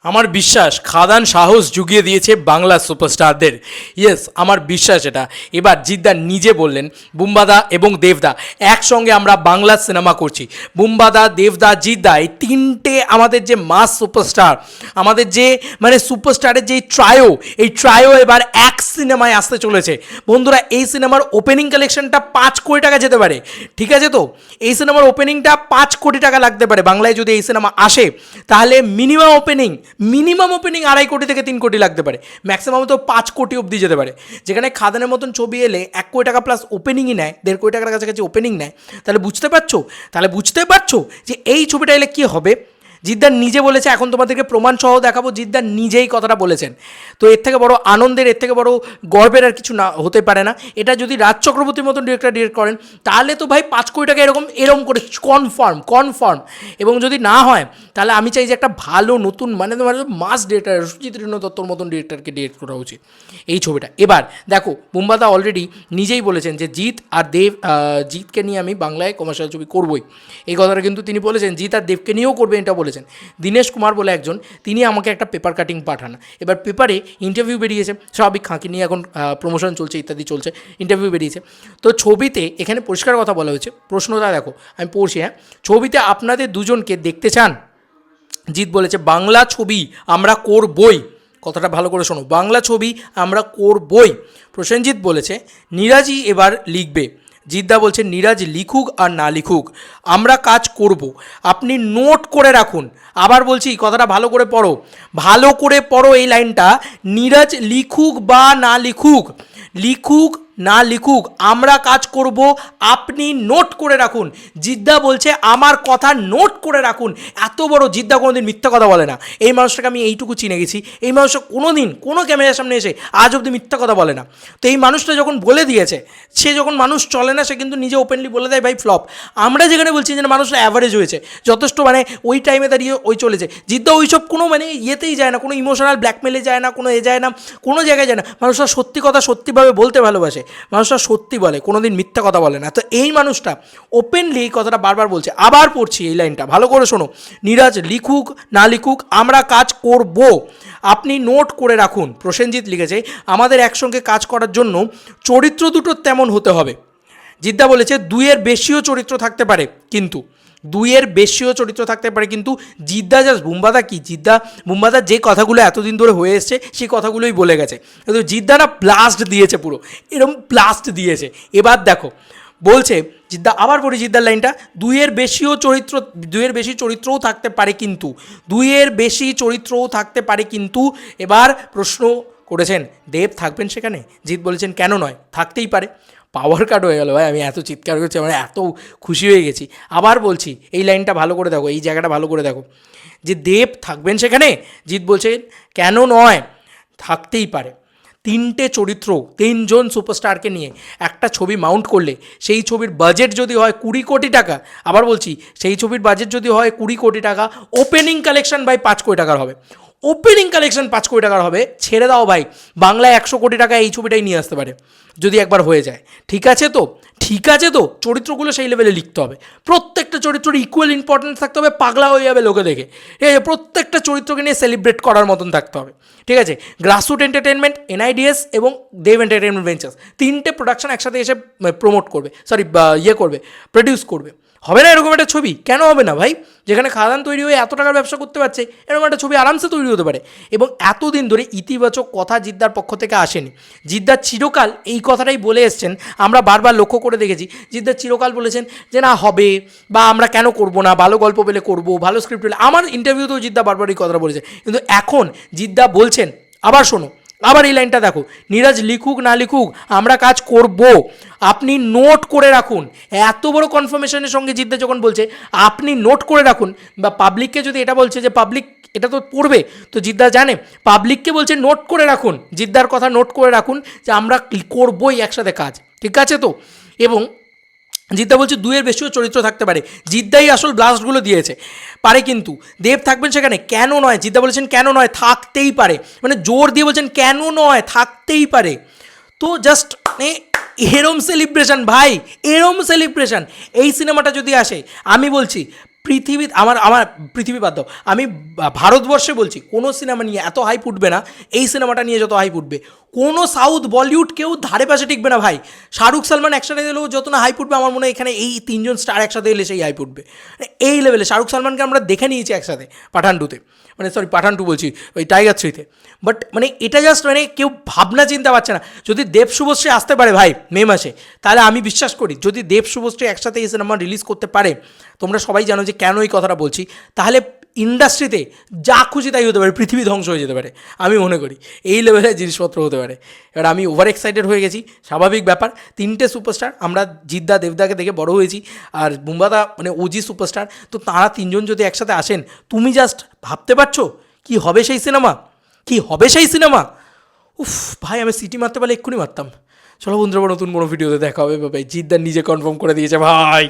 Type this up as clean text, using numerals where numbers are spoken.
আমার বিশ্বাস খাদান সাহস জুগিয়ে দিয়েছে বাংলা সুপারস্টারদের। ইয়েস, আমার বিশ্বাস এটা। এবার জিদ্দা নিজে বললেন বুম্বাদা এবং দেবদা একসঙ্গে আমরা বাংলা সিনেমা করছি। বুম্বাদা, দেবদা, জিদ্দা এই তিনটে আমাদের যে মাস সুপারস্টার, আমাদের যে মানে সুপারস্টারের যে ট্রায়ো, এই ট্রায়ো এবার এক সিনেমায় আসতে চলেছে। বন্ধুরা, এই সিনেমার ওপেনিং কালেকশনটা 5 কোটি টাকা যেতে পারে। ঠিক আছে তো, এই সিনেমার ওপেনিংটা 5 কোটি টাকা লাগতে পারে। বাংলায় যদি এই সিনেমা আসে তাহলে মিনিমাম ওপেনিং 2.5 কোটি থেকে 3 কোটি লাগতে পারে, ম্যাক্সিমাম তো 5 কোটি অবধি যেতে পারে। যেখানে খাদানের মতন ছবি এলে 1 কোটি টাকা প্লাস ওপেনিংই নেয়, 1.5 কোটি টাকার কাছাকাছি ওপেনিং নেয়, তাহলে বুঝতে পারছো যে এই ছবিটা এলে কী হবে। জিদ্দার নিজে বলেছে, এখন তোমাদেরকে প্রমাণ সহ দেখাবো, জিদ্দার নিজেই কথাটা বলেছেন। তো এর থেকে বড় আনন্দের, এর থেকে বড় গর্বের আর কিছু না হতে পারে না। এটা যদি রাজ চক্রবর্তীর মতন ডিরেক্ট করেন তাহলে তো ভাই 5 কোটি টাকা এরকম করে কনফার্ম। এবং যদি না হয় তাহলে আমি চাই যে একটা ভালো নতুন মানে মাস ডিরেক্টর সুচিত্রা দত্তর মতন ডিরেক্টরকে ডিরেক্ট করা উচিত এই ছবিটা। এবার দেখো, বুম্বাদা অলরেডি নিজেই বলেছেন যে জিৎ আর দেব, জিৎকে নিয়ে আমি বাংলায় কমার্শিয়াল ছবি করবই, এই কথাটা কিন্তু তিনি বলেছেন। জিৎ আর দেবকে নিয়েও করবে এটা বলেছেন। দীনেশ কুমার বলে একজন, তিনি আমাকে একটা পেপার কাটিং পাঠান। এবার পেপারে ইন্টারভিউ বেরিয়েছে, স্বাভাবিক খাঁকি নিয়ে এখন প্রমোশন চলছে, ইত্যাদি চলছে, ইন্টারভিউ বেরিয়েছে। তো ছবিতে এখানে পরিষ্কার কথা বলা হয়েছে, প্রশ্নটা দেখো, আমি পড়ছি। হ্যাঁ, ছবিতে আপনাদের দুজনকে দেখতে চান? জিৎ বলেছে বাংলা ছবি আমরা করবই। কথাটা ভালো করে শোনো, বাংলা ছবি আমরা করবই। প্রসেনজিৎ বলেছে নীরাজই এবার লিখবে। জিদ্দা বলছে নীরাজ লিখুক আর না লিখুক আমরা কাজ করব, আপনি নোট করে রাখুন। আবার বলছি, কথাটা ভালো করে পড়ো এই লাইনটা। নীরাজ লিখুক বা না লিখুক, না লিখুক আমরা কাজ করব, আপনি নোট করে রাখুন। জিদ্দা বলছে আমার কথা নোট করে রাখুন। এত বড় জিদ্দা কোনোদিন মিথ্যা কথা বলে না। এই মানুষটাকে আমি এইটুকু চিনে গেছি, এই মানুষটা কোনোদিন কোনো ক্যামেরার সামনে এসে আজ অবধি মিথ্যা কথা বলে না। তো এই মানুষটা যখন বলে দিয়েছে, সে যখন মানুষ চলে না, সে কিন্তু নিজে ওপেনলি বলে দেয় ভাই ফ্লপ। আমরা যেখানে বলছি যে মানুষটা অ্যাভারেজ হয়েছে যথেষ্ট, মানে ওই টাইমে দাঁড়িয়ে ওই চলেছে। জিদ্দা ওইসব কোনো মানে ইয়েতেই যায় না, কোনো ইমোশনাল ব্ল্যাকমেলে যায় না, কোনো যায় না, কোনো জায়গায় যায় না। মানুষরা সত্যি কথা সত্যিভাবে বলতে ভালোবাসে, মানুষরা সত্যি বলে, কোনোদিন মিথ্যা কথা বলে না। তো এই মানুষটা ওপেনলি এই কথাটা বারবার বলছে। আবার পড়ছি এই লাইনটা, ভালো করে শোনো। নীরাজ লিখুক না লিখুক আমরা কাজ করব, আপনি নোট করে রাখুন। প্রসেনজিৎ লিখেছে আমাদের একসঙ্গে কাজ করার জন্য চরিত্র দুটো তেমন হতে হবে। জিদ্দা বলেছে 2-এর বেশিও চরিত্র থাকতে পারে কিন্তু, জিদ্দা জাস্ট বুম্বাদা যে কথাগুলো এতদিন ধরে হয়ে এসছে সেই কথাগুলোই বলে গেছে। কিন্তু জিদ্দা না ব্লাস্ট দিয়েছে, পুরো এরকম ব্লাস্ট দিয়েছে। এবার দেখো বলছে জিদ্দা, আবার পড়ি জিদ্দার লাইনটা, 2-এর বেশি চরিত্রও থাকতে পারে কিন্তু, এবার প্রশ্ন করেছেন দেব থাকবেন সেখানে? জিৎ বলেছেন কেন নয়, থাকতেই পারে। পাওয়ার কাট হয়ে গেল ভাই, আমি এত চিৎকার করছি, মানে এত খুশি হয়ে গেছি। আবার বলছি এই লাইনটা ভালো করে দেখো, এই জায়গাটা ভালো করে দেখো, যে দেব থাকবেন সেখানে? জিৎ বলছেন কেন নয়, থাকতেই পারে। 3টে চরিত্র, 3জন সুপারস্টারকে নিয়ে একটা ছবি মাউন্ট করলে সেই ছবির বাজেট যদি হয় 20 কোটি টাকা, আবার বলছি সেই ছবির বাজেট যদি হয় 20 কোটি টাকা, ওপেনিং কালেকশন ভাই 5 কোটি টাকার হবে। ছেড়ে দাও ভাই, বাংলায় 100 কোটি টাকা এই ছবিটাই নিয়ে আসতে পারে যদি একবার হয়ে যায়। ঠিক আছে তো চরিত্রগুলো সেই লেভেলে লিখতে হবে, প্রত্যেকটা চরিত্রের ইকুয়াল ইম্পর্টেন্স থাকতে হবে, পাগলা হয়ে যাবে লোকে দেখে। ঠিক আছে, প্রত্যেকটা চরিত্রকে নিয়ে সেলিব্রেট করার মতন থাকতে হবে। ঠিক আছে, গ্রাসরুট এন্টারটেনমেন্ট, এনআইডিএস এবং দেব এন্টারটেনমেন্ট ভেঞ্চার্স, 3টে প্রোডাকশন একসাথে এসে প্রডিউস করবে। হবে না এরকম একটা ছবি? কেন হবে না ভাই? যেখানে খাদান তৈরি হয়ে এত টাকার ব্যবসা করতে পারছে, এরকম একটা ছবি আরামসে তৈরি হতে পারে। এবং এতদিন ধরে ইতিবাচক কথা জিদ্দার পক্ষ থেকে আসেনি। জিদ্দার চিরকাল এই কথাটাই বলে এসছেন, আমরা বারবার লক্ষ্য করে দেখেছি। জিদ্দার চিরকাল বলেছেন যে না হবে, বা আমরা কেন করবো না, ভালো গল্প পেলে করবো, ভালো স্ক্রিপ্ট পেলে। আমার ইন্টারভিউতেও জিদ্দা বারবার এই কথাটা বলেছে। কিন্তু এখন জিদ্দা বলছেন, আবার শোনো, আবার এই লাইনটা দেখো, নীরাজ লিখুক না লিখুক আমরা কাজ করব, আপনি নোট করে রাখুন। এত বড় কনফার্মেশনের সঙ্গে জিদ্দা যখন বলছে আপনি নোট করে রাখুন, বা পাবলিককে যদি এটা বলছে যে পাবলিক এটা তো পড়বে, তো জিদ্দা জানে পাবলিককে বলছে নোট করে রাখুন, জিদ্দার কথা নোট করে রাখুন যে আমরা করবই একসাথে কাজ। ঠিক আছে তো? এবং জিদ্দা বলছে 2-এর বেশিও চরিত্র থাকতে পারে, জিদ্দাই আসল ব্লাস্টগুলো দিয়েছে। পারে কিন্তু, দেব থাকবেন সেখানে? কেন নয়, জিদ্দা বলেছেন কেন নয়, থাকতেই পারে। মানে জোর দিয়ে বলছেন কেন নয়, থাকতেই পারে। তো জাস্ট এরম সেলিব্রেশন ভাই, এরম সেলিব্রেশন। এই সিনেমাটা যদি আসে, আমি বলছি পৃথিবী আমার আমার পৃথিবী বাদ দাও, আমি ভারতবর্ষে বলছি কোনো সিনেমা নিয়ে এত হাইপ উঠবে না এই সিনেমাটা নিয়ে যত হাইপ উঠবে। কোনো সাউথ বলিউড কেউ ধারে পাশে টিকবে না ভাই। শাহরুখ সালমান একসাথে এলেও যত না হাইপ উঠবে, আমার মনে হয় এখানে এই তিনজন স্টার একসাথে এলে সেই হাইপ উঠবে। এই লেভেলে শাহরুখ সালমানকে আমরা দেখে নিয়েছি একসাথে পাঠান টুতে, মানে সরি পাঠান টু বলছি, ওই টাইগার থ্রিতে। বাট মানে এটা জাস্ট মানে কেউ ভাবনা চিন্তা পারছে না। যদি দেব শুভশ্রী আসতে পারে ভাই মে মাসে, তাহলে আমি বিশ্বাস করি যদি দেব শুভশ্রী একসাথে এই সিনেমা রিলিজ করতে পারে, তোমরা সবাই জানো যে কেন এই কথাটা বলছি, তাহলে ইন্ডাস্ট্রিতে যা খুশি তাই হতে পারে, পৃথিবী ধ্বংস হয়ে যেতে পারে। আমি মনে করি এই লেভেলের জিনিসপত্র হতে পারে। এবার আমি ওভার এক্সাইটেড হয়ে গেছি, স্বাভাবিক ব্যাপার। তিনটে সুপারস্টার, আমরা জিদ্দা দেবদাকে দেখে বড় হয়েছি, আর বুম্বাদা মানে ওজি সুপারস্টার। তো তারা তিনজন যদি একসাথে আসেন, তুমি জাস্ট ভাবতে পারছো কী হবে সেই সিনেমা, কী হবে সেই সিনেমা। উফ ভাই, আমি সিটি মারতে পারলে এক্ষুনি মারতাম। চলো বন্ধুরা, নতুন কোনো ভিডিওতে দেখা হবে। ভাই জিদ্দার নিজে কনফার্ম করে দিয়েছে ভাই।